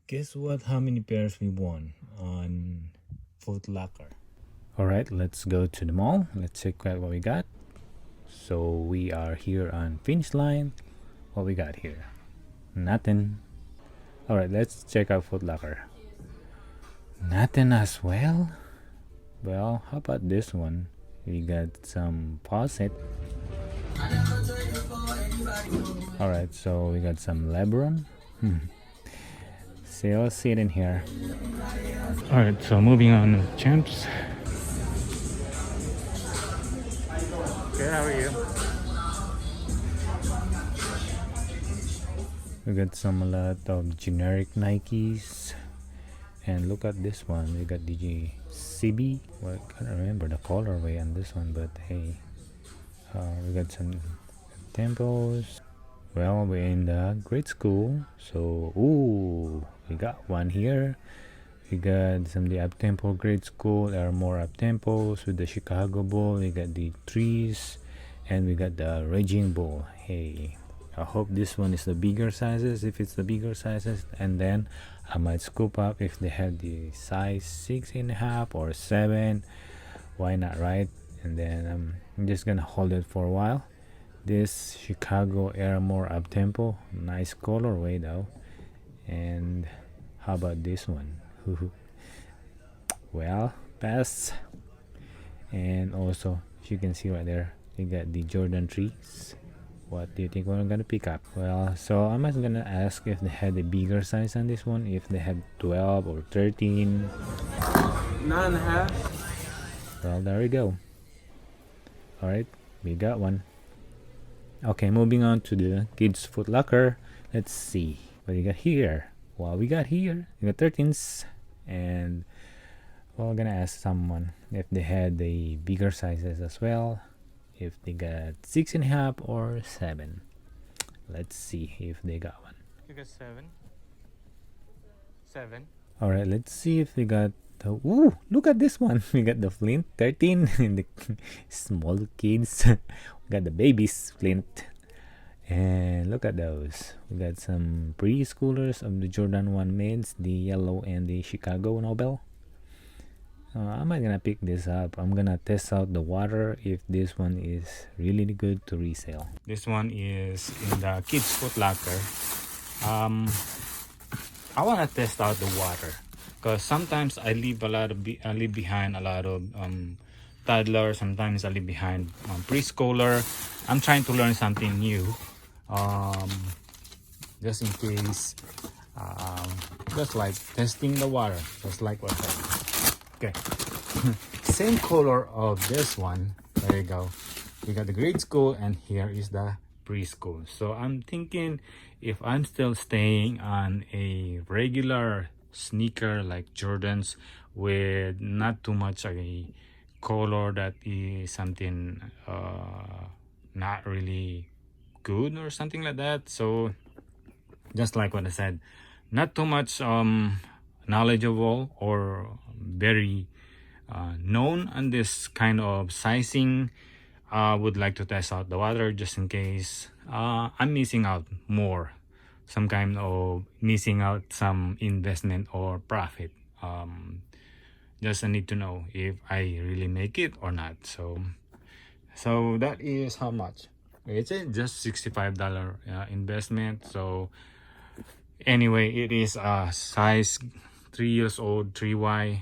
Guess what? How many pairs we won on Foot Locker? All right, let's go to the mall. Let's check out what we got. So we are here on finish line. What we got here? Nothing. All right, let's check out Foot Locker. Nothing as well. Well, how about this one? We got some faucet. All right, so we got some Lebron. Still sitting here. All right, so moving on, champs. Good, how are you? We got a lot of generic Nikes. And look at this one. We got the CB. Well, I can't remember the colorway on this one, but hey. We got some tempos. Well, we're in the grade school. So, ooh, we got one here. We got some of the up-tempo grade school. There are more up-tempos with the Chicago Bull. We got the trees. And we got the Raging Bull. Hey, I hope this one is the bigger sizes. If it's the bigger sizes, and then I might scoop up if they have the size 6.5 or 7. Why not, right? And then I'm just gonna hold it for a while. This Chicago Air more up-tempo. Nice colorway though. And how about this one? Well, pass. And also, as you can see right there, we got the Jordan 3s. What do you think we're gonna pick up? Well, so I'm just gonna ask if they had a bigger size on this one, if they have 12 or 13. 9.5. Well, there we go. Alright, we got one. Okay, moving on to the kids Foot Locker. Let's see what we got here. Well, we got 13s, and well, we're gonna ask someone if they had the bigger sizes as well, if they got 6.5 or 7. Let's see if they got one. You got 7. All right, let's see if we got the, ooh, look at this one. We got the Flint 13 and the small kids. We got the babies Flint. And look at those. We got some preschoolers of the Jordan 1 mids, the yellow and the Chicago Nobel. I'm not gonna pick this up. I'm gonna test out the water if this one is really good to resell. This one is in the kids Foot Locker. I wanna test out the water because sometimes I leave behind a lot of toddlers. Sometimes I leave behind preschooler. I'm trying to learn something new. Just in case, just like testing the water, just like what I said. Okay, same color of this one. There you go. We got the grade school, and here is the preschool. So I'm thinking if I'm still staying on a regular sneaker like Jordans with not too much a color that is something not really good or something like that. So just like what I said, not too much knowledgeable or very known on this kind of sizing. Would like to test out the water just in case I'm missing out more, some kind of missing out some investment or profit. Just I need to know if I really make it or not. So that is how much. It's just $65 investment. So anyway, it is a size 3 years old 3Y.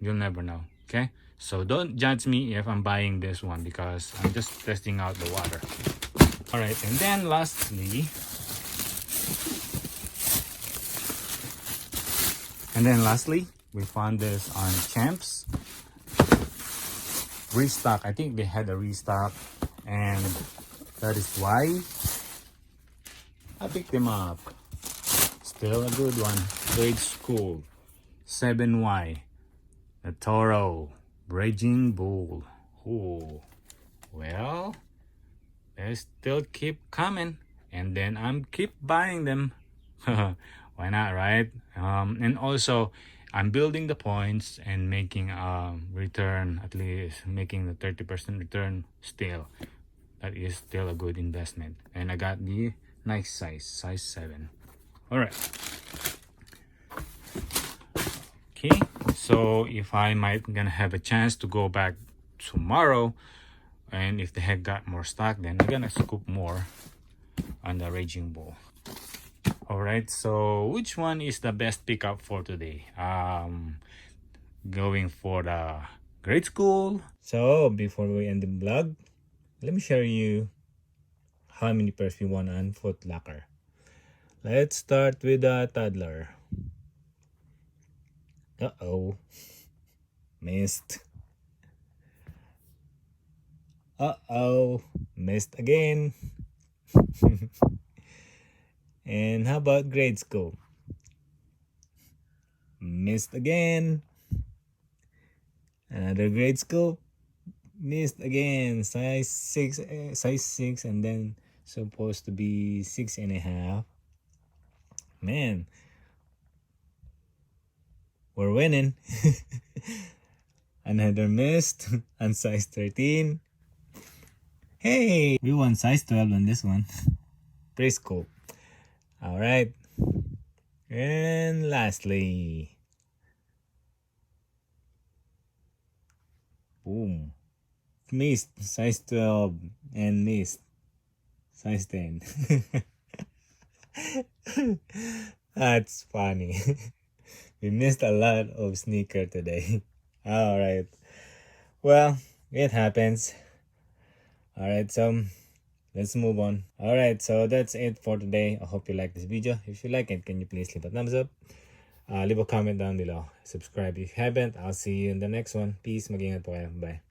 You'll never know. Okay, so don't judge me if I'm buying this one because I'm just testing out the water. All right, and then lastly we found this on Champs restock. I think they had a restock, and that is why I picked them up. Still a good one. Grade school 7Y, the Toro Raging Bull. Oh, well, they still keep coming, and then I'm keep buying them. Why not, right? And also I'm building the points and making a return, at least making the 30% return. Still, that is still a good investment. And I got the nice size 7. All right, So if I might gonna have a chance to go back tomorrow, and if the heck got more stock, then I'm gonna scoop more on the Raging Bull. All right, so which one is the best pickup for today? Going for the grade school. So before we end the vlog, let me share you how many pairs we won on Foot Locker. Let's start with the toddler. Uh-oh. Missed. Uh-oh. Missed again. And how about grade school? Missed again. Another grade school. Missed again. Size 6, and then supposed to be 6.5. Man, we're winning. Another missed on size 13. Hey, we won size 12 on this one. Preschool. All right. And lastly, boom. Missed size 12 and missed size 10. That's funny. We missed a lot of sneaker today. All right. Well, it happens. All right, so let's move on. All right, so that's it for today. I hope you like this video. If you like it, can you please leave a thumbs up? Leave a comment down below. Subscribe if you haven't. I'll see you in the next one. Peace. Mag-ingat po kayo. Bye.